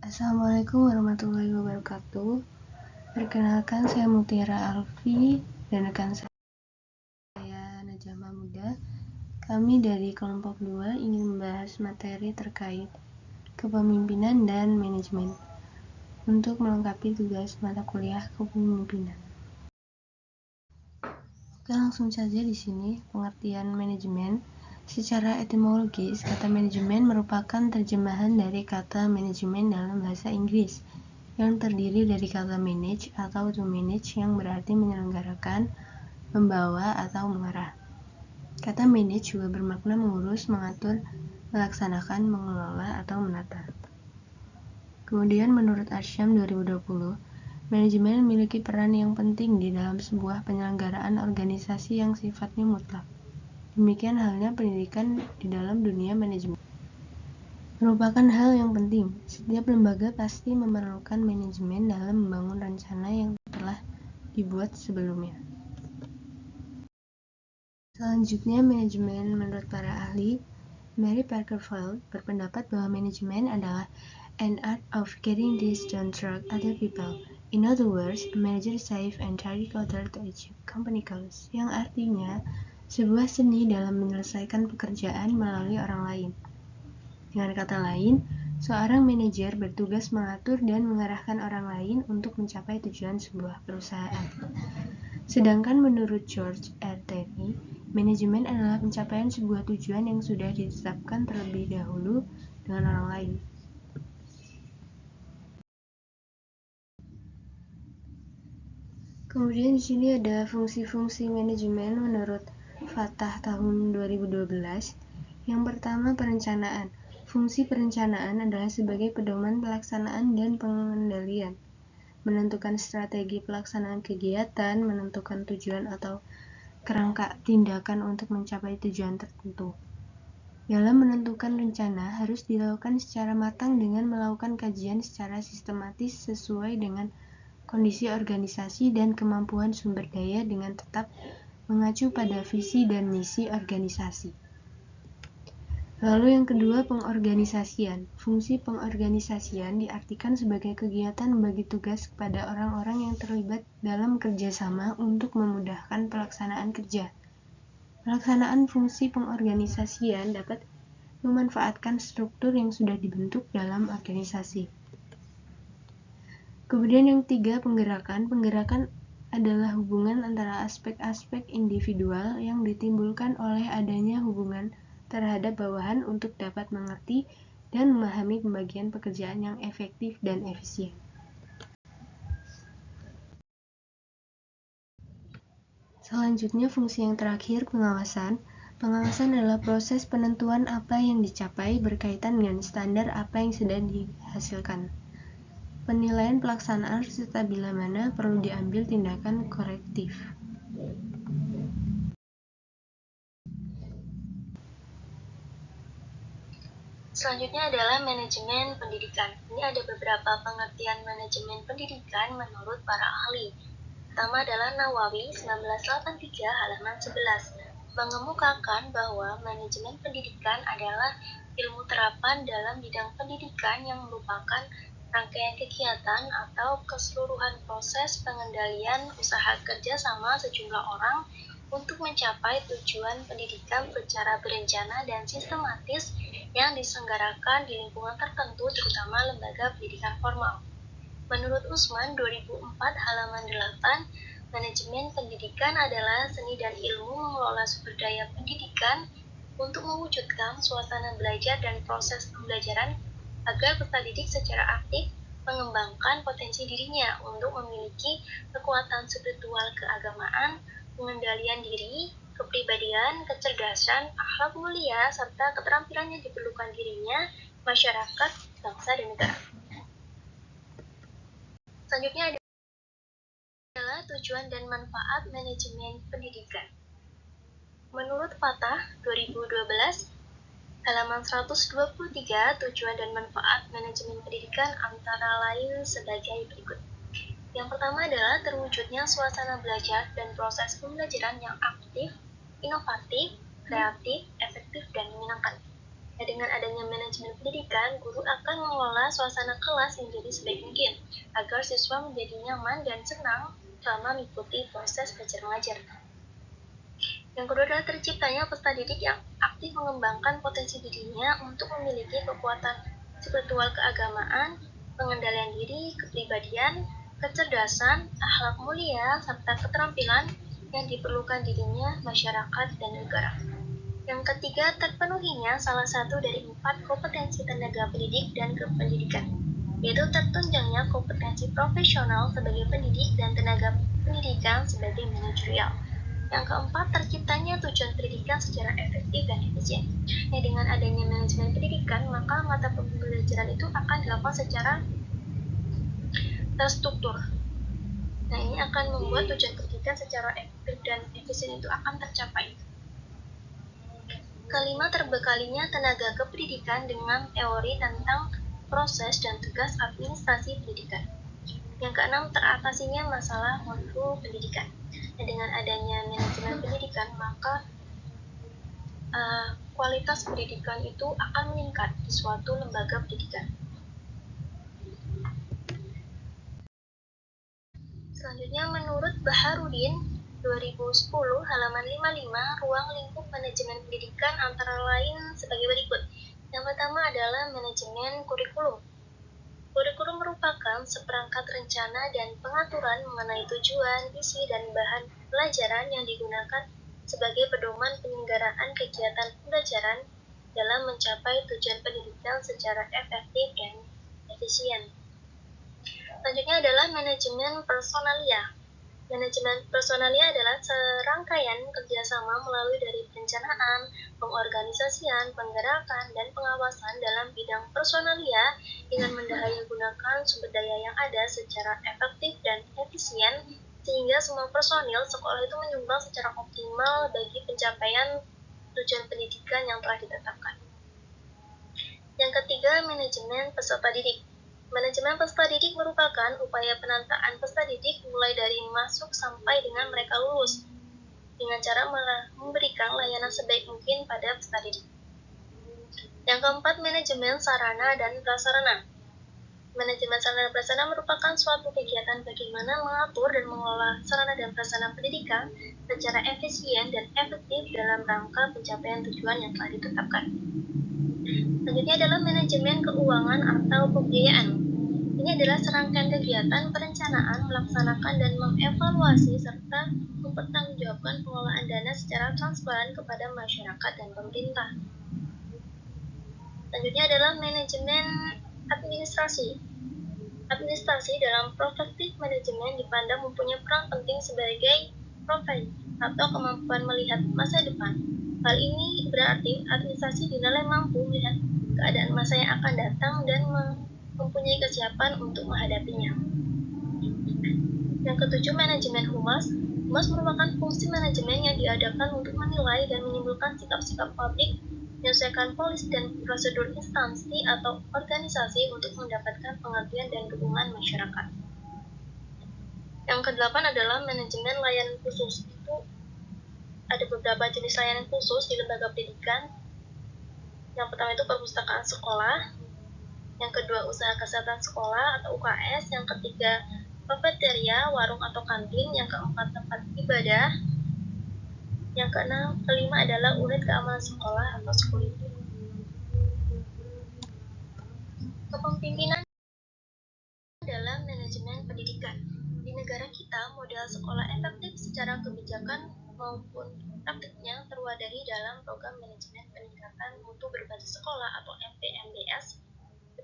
Assalamualaikum warahmatullahi wabarakatuh. Perkenalkan, saya Mutiara Alfi dan rekan saya Najah Mahmuda. Kami dari kelompok 2 ingin membahas materi terkait kepemimpinan dan manajemen untuk melengkapi tugas mata kuliah kepemimpinan. Oke, langsung saja di sini pengertian manajemen. Secara etimologis, kata manajemen merupakan terjemahan dari kata manajemen dalam bahasa Inggris yang terdiri dari kata manage atau to manage yang berarti menyelenggarakan, membawa, atau mengarah. Kata manage juga bermakna mengurus, mengatur, melaksanakan, mengelola, atau menata. Kemudian menurut Arsyam 2020, manajemen memiliki peran yang penting di dalam sebuah penyelenggaraan organisasi yang sifatnya mutlak. Demikian halnya pendidikan di dalam dunia manajemen. Merupakan hal yang penting. Setiap lembaga pasti memerlukan manajemen dalam membangun rencana yang telah dibuat sebelumnya. Selanjutnya, manajemen menurut para ahli. Mary Parker Foyle berpendapat bahwa manajemen adalah an art of getting things done through other people. In other words, a manager save and direct others to achieve company goals, yang artinya sebuah seni dalam menyelesaikan pekerjaan melalui orang lain. Dengan kata lain, seorang manajer bertugas mengatur dan mengarahkan orang lain untuk mencapai tujuan sebuah perusahaan. Sedangkan menurut George R. Taylor, manajemen adalah pencapaian sebuah tujuan yang sudah ditetapkan terlebih dahulu dengan orang lain. Kemudian di sini ada fungsi-fungsi manajemen menurut Fatah tahun 2012. Yang pertama, perencanaan. Fungsi perencanaan adalah sebagai pedoman pelaksanaan dan pengendalian, menentukan strategi pelaksanaan kegiatan, menentukan tujuan atau kerangka tindakan untuk mencapai tujuan tertentu. Dalam menentukan rencana harus dilakukan secara matang dengan melakukan kajian secara sistematis sesuai dengan kondisi organisasi dan kemampuan sumber daya dengan tetap mengacu pada visi dan misi organisasi. Lalu yang kedua, pengorganisasian. Fungsi pengorganisasian diartikan sebagai kegiatan membagi tugas kepada orang-orang yang terlibat dalam kerjasama untuk memudahkan pelaksanaan kerja. Pelaksanaan fungsi pengorganisasian dapat memanfaatkan struktur yang sudah dibentuk dalam organisasi. Kemudian yang tiga, penggerakan. Penggerakan adalah hubungan antara aspek-aspek individual yang ditimbulkan oleh adanya hubungan terhadap bawahan untuk dapat mengerti dan memahami pembagian pekerjaan yang efektif dan efisien. Selanjutnya, fungsi yang terakhir, pengawasan. Pengawasan adalah proses penentuan apa yang dicapai berkaitan dengan standar apa yang sedang dihasilkan. Penilaian pelaksanaan serta bila mana perlu diambil tindakan korektif. Selanjutnya adalah manajemen pendidikan. Ini ada beberapa pengertian manajemen pendidikan menurut para ahli. Pertama adalah Nawawi 1983 halaman 11 mengemukakan bahwa manajemen pendidikan adalah ilmu terapan dalam bidang pendidikan yang merupakan rangkaian kegiatan atau keseluruhan proses pengendalian usaha kerjasama sejumlah orang untuk mencapai tujuan pendidikan secara berencana dan sistematis yang diselenggarakan di lingkungan tertentu, terutama lembaga pendidikan formal. Menurut Usman 2004 halaman 8, manajemen pendidikan adalah seni dan ilmu mengelola sumber daya pendidikan untuk mewujudkan suasana belajar dan proses pembelajaran agar peserta didik secara aktif mengembangkan potensi dirinya untuk memiliki kekuatan spiritual keagamaan, pengendalian diri, kepribadian, kecerdasan, akhlak mulia, serta keterampilan yang diperlukan dirinya, masyarakat, bangsa, dan negara. Selanjutnya adalah tujuan dan manfaat manajemen pendidikan. Menurut Fatah 2012, halaman 123, tujuan dan manfaat manajemen pendidikan antara lain sebagai berikut. Yang pertama adalah terwujudnya suasana belajar dan proses pembelajaran yang aktif, inovatif, kreatif, efektif, dan menyenangkan. Ya, dengan adanya manajemen pendidikan, guru akan mengelola suasana kelas menjadi sebaik mungkin agar siswa menjadi nyaman dan senang selama mengikuti proses belajar mengajar. Yang kedua adalah terciptanya peserta didik yang aktif mengembangkan potensi dirinya untuk memiliki kekuatan spiritual keagamaan, pengendalian diri, kepribadian, kecerdasan, akhlak mulia, serta keterampilan yang diperlukan dirinya, masyarakat, dan negara. Yang ketiga, terpenuhinya salah satu dari 4 kompetensi tenaga pendidik dan kependidikan, yaitu tertunjangnya kompetensi profesional sebagai pendidik dan tenaga pendidikan sebagai manajerial. Yang keempat, terciptanya tujuan pendidikan secara efektif dan efisien. Ya, dengan adanya manajemen pendidikan, maka mata pembelajaran itu akan dilakukan secara terstruktur. Nah, ini akan membuat tujuan pendidikan secara efektif dan efisien itu akan tercapai. Kelima, terbekalinya tenaga kependidikan dengan teori tentang proses dan tugas administrasi pendidikan. Yang keenam, teratasinya masalah mutu pendidikan. Dan dengan adanya manajemen pendidikan, maka kualitas pendidikan itu akan meningkat di suatu lembaga pendidikan. Selanjutnya, menurut Baharudin 2010 halaman 55, ruang lingkup manajemen pendidikan antara lain sebagai berikut. Yang pertama adalah manajemen kurikulum. Kurikulum merupakan seperangkat rencana dan pengaturan mengenai tujuan, isi, dan bahan pelajaran yang digunakan sebagai pedoman penyelenggaraan kegiatan pembelajaran dalam mencapai tujuan pendidikan secara efektif dan efisien. Selanjutnya adalah manajemen personalia. Manajemen personalia adalah serangkaian kerjasama melalui dari perencanaan, pengorganisasian, penggerakan, dan pengawasan dalam bidang personalia dengan mendaya gunakan sumber daya yang ada secara efektif dan efisien sehingga semua personil sekolah itu menyumbang secara optimal bagi pencapaian tujuan pendidikan yang telah ditetapkan. Yang ketiga, manajemen peserta didik. Manajemen peserta didik merupakan upaya penataan peserta didik mulai dari masuk sampai dengan mereka lulus, dengan cara memberikan layanan sebaik mungkin pada peserta didik. Yang keempat, manajemen sarana dan prasarana. Manajemen sarana dan prasarana merupakan suatu kegiatan bagaimana mengatur dan mengelola sarana dan prasarana pendidikan secara efisien dan efektif dalam rangka pencapaian tujuan yang telah ditetapkan. Selanjutnya adalah manajemen keuangan atau pembiayaan. Ini adalah serangkaian kegiatan perencanaan, melaksanakan, dan mengevaluasi serta mempertanggungjawabkan pengelolaan dana secara transparan kepada masyarakat dan pemerintah. Selanjutnya adalah manajemen administrasi. Administrasi dalam perspektif manajemen dipandang mempunyai peran penting sebagai profil atau kemampuan melihat masa depan. Hal ini berarti administrasi dinilai mampu melihat keadaan masa yang akan datang dan mempunyai kesiapan untuk menghadapinya. Yang ketujuh, manajemen humas. Humas merupakan fungsi manajemen yang diadakan untuk menilai dan menyimpulkan sikap-sikap publik, menyelesaikan polis dan prosedur instansi atau organisasi untuk mendapatkan pengertian dan dukungan masyarakat. Yang kedelapan adalah manajemen layanan khusus. Itu ada beberapa jenis layanan khusus di lembaga pendidikan. Yang pertama itu perpustakaan sekolah, yang kedua usaha kesehatan sekolah atau UKS, yang ketiga kafeteria, warung atau kantin, yang keempat tempat ibadah, yang kelima adalah unit keamanan sekolah atau security. Kepemimpinan dalam manajemen pendidikan. Di negara kita, model sekolah efektif secara kebijakan maupun praktiknya terwadari dalam program manajemen peningkatan mutu berbasis sekolah atau MPMBS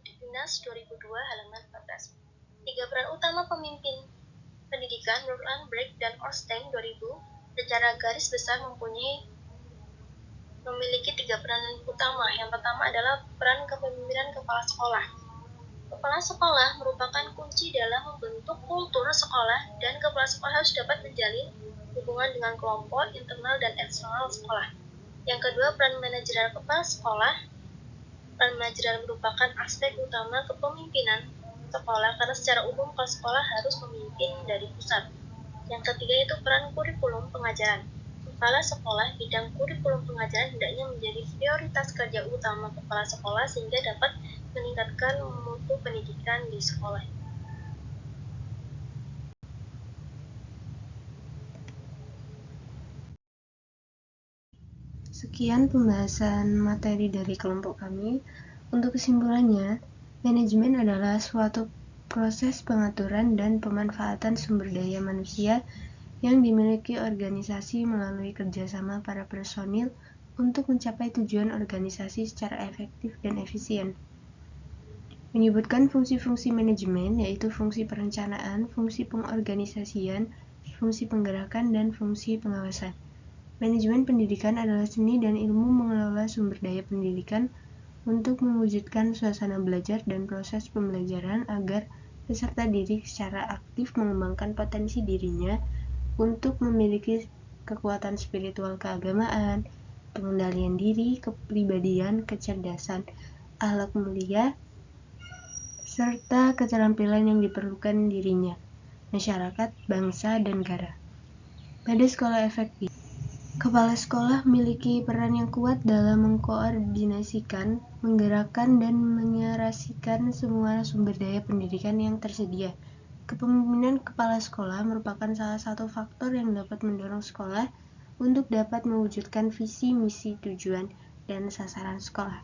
Dinas 2002 halaman 14. Tiga peran utama pemimpin pendidikan menurut Break dan Ornstein 2000 secara garis besar memiliki tiga peran utama. Yang pertama adalah peran kepemimpinan kepala sekolah. Kepala sekolah merupakan kunci dalam membentuk kultur sekolah dan kepala sekolah harus dapat menjalin hubungan dengan kelompok internal dan eksternal sekolah. Yang kedua, peran manajerial kepala sekolah. Peran manajerial merupakan aspek utama kepemimpinan sekolah karena secara umum kepala sekolah harus memimpin dari pusat. Yang ketiga itu peran kurikulum pengajaran. kepala sekolah, bidang kurikulum pengajaran hendaknya menjadi prioritas kerja utama kepala sekolah sehingga dapat meningkatkan mutu pendidikan di sekolah. Sekian pembahasan materi dari kelompok kami. Untuk kesimpulannya, manajemen adalah suatu proses pengaturan dan pemanfaatan sumber daya manusia yang dimiliki organisasi melalui kerjasama para personil untuk mencapai tujuan organisasi secara efektif dan efisien. Menyebutkan fungsi-fungsi manajemen, yaitu fungsi perencanaan, fungsi pengorganisasian, fungsi penggerakan, dan fungsi pengawasan. Manajemen pendidikan adalah seni dan ilmu mengelola sumber daya pendidikan untuk mewujudkan suasana belajar dan proses pembelajaran agar peserta didik secara aktif mengembangkan potensi dirinya untuk memiliki kekuatan spiritual keagamaan, pengendalian diri, kepribadian, kecerdasan, akhlak mulia, serta keterampilan yang diperlukan dirinya, masyarakat, bangsa, dan negara. Pada sekolah efektif, kepala sekolah memiliki peran yang kuat dalam mengkoordinasikan, menggerakkan, dan menyerasikan semua sumber daya pendidikan yang tersedia. Kepemimpinan kepala sekolah merupakan salah satu faktor yang dapat mendorong sekolah untuk dapat mewujudkan visi, misi, tujuan, dan sasaran sekolah.